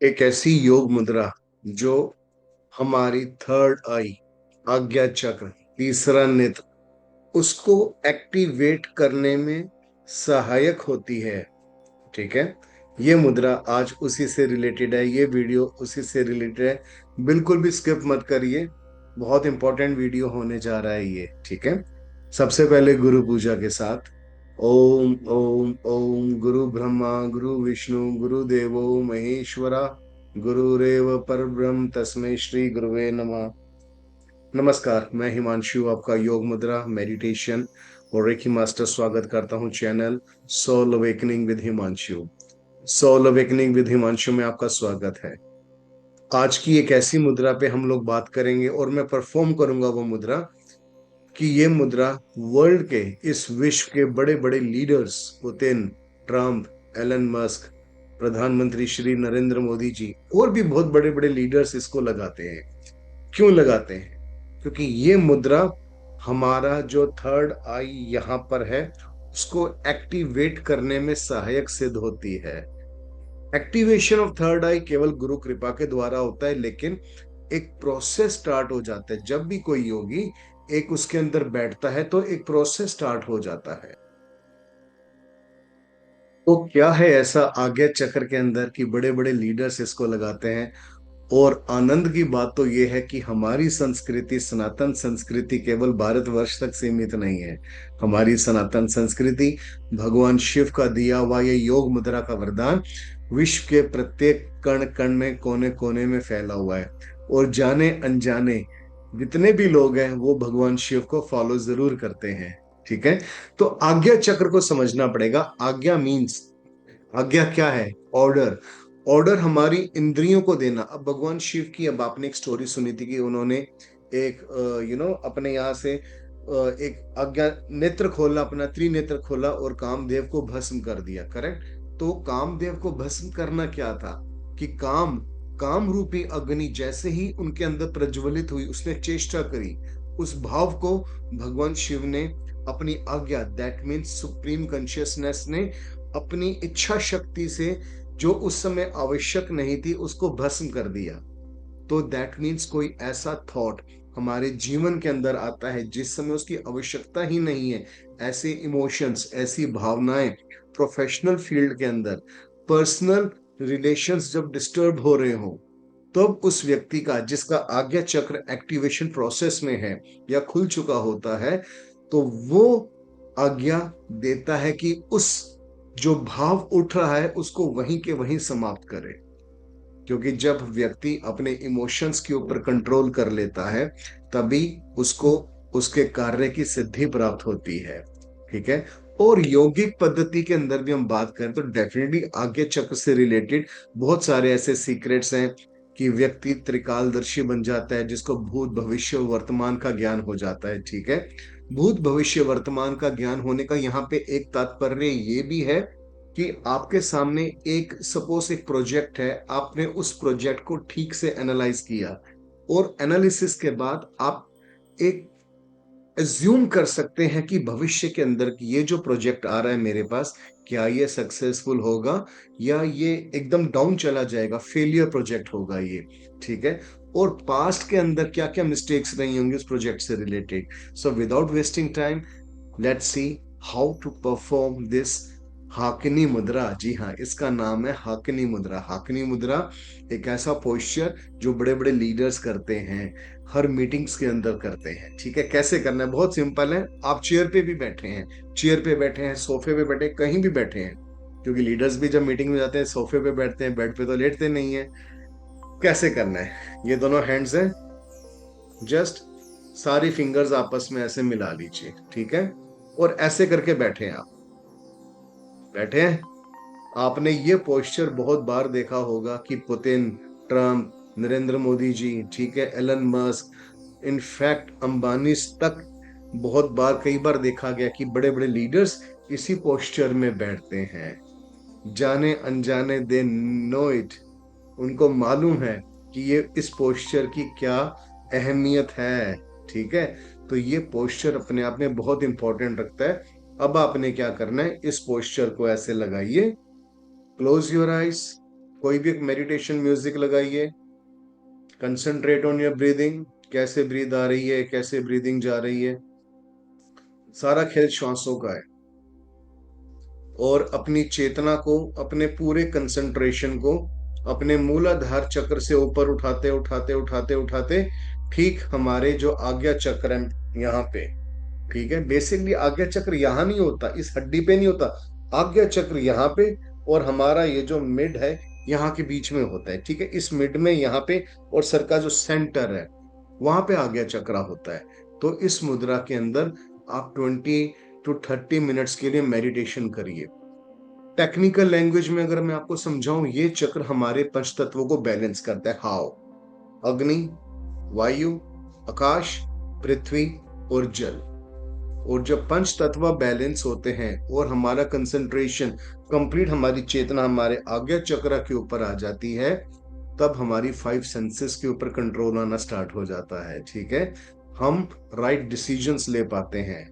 एक ऐसी योग मुद्रा जो हमारी थर्ड आई, आज्ञा चक्र, तीसरा नेत्र, उसको एक्टिवेट करने में सहायक होती है। ठीक है। ये मुद्रा आज उसी से रिलेटेड है, ये वीडियो उसी से रिलेटेड है। बिल्कुल भी स्किप मत करिए, बहुत इंपॉर्टेंट वीडियो होने जा रहा है ये। ठीक है। सबसे पहले गुरु पूजा के साथ ओम ओम ओम गुरु ब्रह्मा गुरु विष्णु गुरु देवो महेश्वरा गुरुरेव परब्रह्म तस्मै श्री गुरुवे नमः। नमस्कार, मैं हिमांशु, आपका योग मुद्रा, मेडिटेशन और रेकी मास्टर स्वागत करता हूं channel soul awakening with Himanshu. Soul awakening with Himanshu में आपका स्वागत है। आज की एक ऐसी मुद्रा पे हम लोग बात करेंगे और मैं परफॉर्म करूंगा वो मुद्रा, कि ये मुद्रा वर्ल्ड के, इस विश्व के बड़े बड़े leaders, Putin, Trump, Elon Musk, प्रधानमंत्री श्री नरेंद्र मोदी जी और भी बहुत बड़े बड़े लीडर्स इसको लगाते हैं। क्यों लगाते हैं? क्योंकि ये मुद्रा हमारा जो थर्ड आई यहाँ पर है उसको एक्टिवेट करने में सहायक सिद्ध होती है। एक्टिवेशन ऑफ थर्ड आई केवल गुरु कृपा के द्वारा होता है, लेकिन एक प्रोसेस स्टार्ट हो जाता है। जब भी कोई योगी एक उसके अंदर बैठता है तो एक प्रोसेस स्टार्ट हो जाता है। तो क्या है ऐसा आज्ञा चक्र के अंदर कि बड़े बड़े लीडर्स इसको लगाते हैं? और आनंद की बात तो यह है कि हमारी संस्कृति, सनातन संस्कृति केवल भारतवर्ष तक सीमित नहीं है। हमारी सनातन संस्कृति भगवान शिव का दिया हुआ ये योग मुद्रा का वरदान विश्व के प्रत्येक कण कण में, कोने कोने में फैला हुआ है। और जाने अनजाने जितने भी लोग हैं वो भगवान शिव को फॉलो जरूर करते हैं। ठीक है। तो आज्ञा चक्र को समझना पड़ेगा। आज्ञा मीन्स, आज्ञा क्या है? ऑर्डर। ऑर्डर हमारी इंद्रियों को देना। अब भगवान शिव की, अब आपने एक स्टोरी सुनी थी कि उन्होंने एक अपने यहाँ से एक आज्ञा नेत्र खोला, अपना त्रिनेत्र खोला और कामदेव को भस्म कर दिया। करेक्ट। तो कामदेव को भस्म करना क्या था? कि काम रूपी अग्नि जैसे ही उनके अंदर प्रज्वलित हुई, उसने चेष्टा करी, उस भाव को भगवान शिव ने अपनी आज्ञा, दैट मीन्स सुप्रीम कॉन्शियसनेस ने अपनी इच्छा शक्ति से, जो उस समय आवश्यक नहीं थी, उसको भस्म कर दिया। तो दैट मीन्स कोई ऐसा थॉट हमारे जीवन के अंदर आता है जिस समय उसकी आवश्यकता ही नहीं है, ऐसे इमोशंस, ऐसी भावनाएं प्रोफेशनल फील्ड के अंदर, पर्सनल रिलेशंस जब डिस्टर्ब हो रहे हो, तब उस व्यक्ति का, जिसका आज्ञा चक्र एक्टिवेशन प्रोसेस में है या खुल चुका होता है, तो वो आज्ञा देता है कि उस जो भाव उठ रहा है उसको वहीं के वहीं समाप्त करे। क्योंकि जब व्यक्ति अपने इमोशंस के ऊपर कंट्रोल कर लेता है तभी उसको उसके कार्य की सिद्धि प्राप्त होती है। ठीक है। और यौगिक पद्धति के अंदर भी हम बात करें तो डेफिनेटली आज्ञा चक्र से रिलेटेड बहुत सारे ऐसे सीक्रेट्स हैं कि व्यक्ति त्रिकालदर्शी बन जाता है, जिसको भूत भविष्य और वर्तमान का ज्ञान हो जाता है। ठीक है। भूत भविष्य वर्तमान का ज्ञान होने का यहाँ पे एक तात्पर्य ये भी है कि आपके सामने एक, सपोज एक प्रोजेक्ट है, आपने उस प्रोजेक्ट को ठीक से एनालाइज किया और एनालिसिस के बाद आप एक एज्यूम कर सकते हैं कि भविष्य के अंदर कि ये जो प्रोजेक्ट आ रहा है मेरे पास, क्या ये सक्सेसफुल होगा या ये एकदम डाउन चला जाएगा, फेलियर प्रोजेक्ट होगा ये। ठीक है। और पास्ट के अंदर क्या क्या मिस्टेक्स रही होंगी उस प्रोजेक्ट से related. So without wasting time, let's see how to perform this Hakini mudra. जी हाँ, इसका नाम है हाकिनी मुद्रा। हाकिनी मुद्रा एक ऐसा पोस्चर जो बड़े बड़े लीडर्स करते हैं, हर मीटिंग्स के अंदर करते हैं। ठीक है। कैसे करना है? बहुत सिंपल है। आप चेयर पे भी बैठे हैं, चेयर पे बैठे हैं, सोफे पे बैठे हैं, कहीं भी बैठे हैं, क्योंकि लीडर्स भी जब मीटिंग में जाते हैं सोफे पे बैठते हैं, बेड पे तो लेटते नहीं है। कैसे करना है? ये दोनों हैंड्स हैं, जस्ट सारी फिंगर्स आपस में ऐसे मिला लीजिए। ठीक है। और ऐसे करके बैठे हैं आप। बैठे हैं। आपने ये पोस्चर बहुत बार देखा होगा कि पुतिन, ट्रम्प, नरेंद्र मोदी जी, ठीक है, एलन मस्क, इनफैक्ट अंबानी तक बहुत बार, कई बार देखा गया कि बड़े बड़े लीडर्स इसी पोस्चर में बैठते हैं। जाने अनजाने दे नो इट, उनको मालूम है कि ये इस पोस्चर की क्या अहमियत है। ठीक है। तो ये पोस्चर अपने आप में बहुत इंपॉर्टेंट रखता है। अब आपने क्या करना है, इस पोस्चर को ऐसे लगाइए, क्लोज योर आइज, कोई भी एक मेडिटेशन म्यूजिक लगाइए, कंसंट्रेट ऑन योर ब्रीदिंग, कैसे ब्रीद आ रही है, कैसे ब्रीदिंग जा रही है, सारा खेल श्वासों का है। और अपनी चेतना को, अपने पूरे कंसंट्रेशन को अपने मूलाधार चक्र से ऊपर उठाते उठाते उठाते उठाते ठीक हमारे जो आज्ञा चक्र है यहाँ पे, ठीक है, बेसिकली आज्ञा चक्र यहाँ नहीं होता, इस हड्डी पे नहीं होता, आज्ञा चक्र यहाँ पे, और हमारा ये जो मिड है यहाँ के बीच में होता है, ठीक है, इस मिड में यहाँ पे, और सर का जो सेंटर है वहां पे आज्ञा चक्र होता है। तो इस मुद्रा के अंदर आप 20 to 30 मिनट्स के लिए मेडिटेशन करिए। टेक्निकल लैंग्वेज में अगर मैं आपको समझाऊं, ये चक्र हमारे पंच तत्वों को बैलेंस करता है। हाउ? अग्नि, वायु, आकाश, पृथ्वी और जल। और जब पंच तत्व बैलेंस होते हैं और हमारा कंसंट्रेशन कंप्लीट, हमारी चेतना हमारे आज्ञा चक्र के ऊपर आ जाती है, तब हमारी 5 सेंसेस के ऊपर कंट्रोल आना स्टार्ट हो जाता है, ठीक है, हम राइट डिसीजंस ले पाते हैं,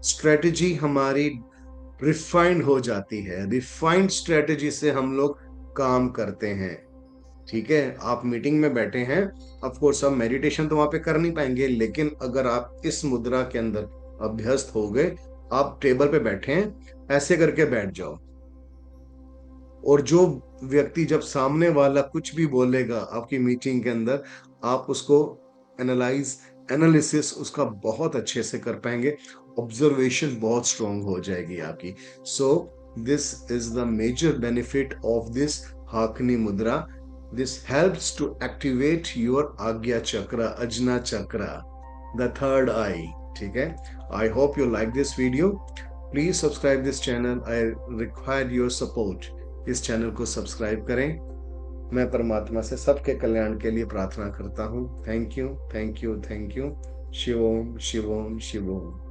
स्ट्रेटजी हमारी रिफाइंड हो जाती है, रिफाइंड स्ट्रेटजी से हम लोग काम करते हैं, ठीक है। आप मीटिंग में बैठे हैं, ऑफ कोर्स आप मेडिटेशन तो वहां पे कर नहीं पाएंगे, लेकिन अगर आप इस मुद्रा के अंदर अभ्यस्त हो गए, आप टेबल पे बैठे हैं, ऐसे करके बैठ जाओ, और जो व्यक्ति जब सामने वाला कुछ भी बोलेगा आपकी मीटिंग के अंदर, आप उसको एनालाइज, एनालिसिस उसका बहुत अच्छे से कर पाएंगे, ऑब्जर्वेशन बहुत स्ट्रांग हो जाएगी आपकी। So this is the major benefit of this Hakini mudra. This helps to activate your Ajna chakra, Ajna chakra, the third eye, ठीक है। I hope you like this video. Please subscribe this channel, I require your support. इस channel को subscribe करें। मैं परमात्मा से सबके कल्याण के लिए प्रार्थना करता हूँ। Thank you, thank you, thank you. Shivom Shivom Shivom.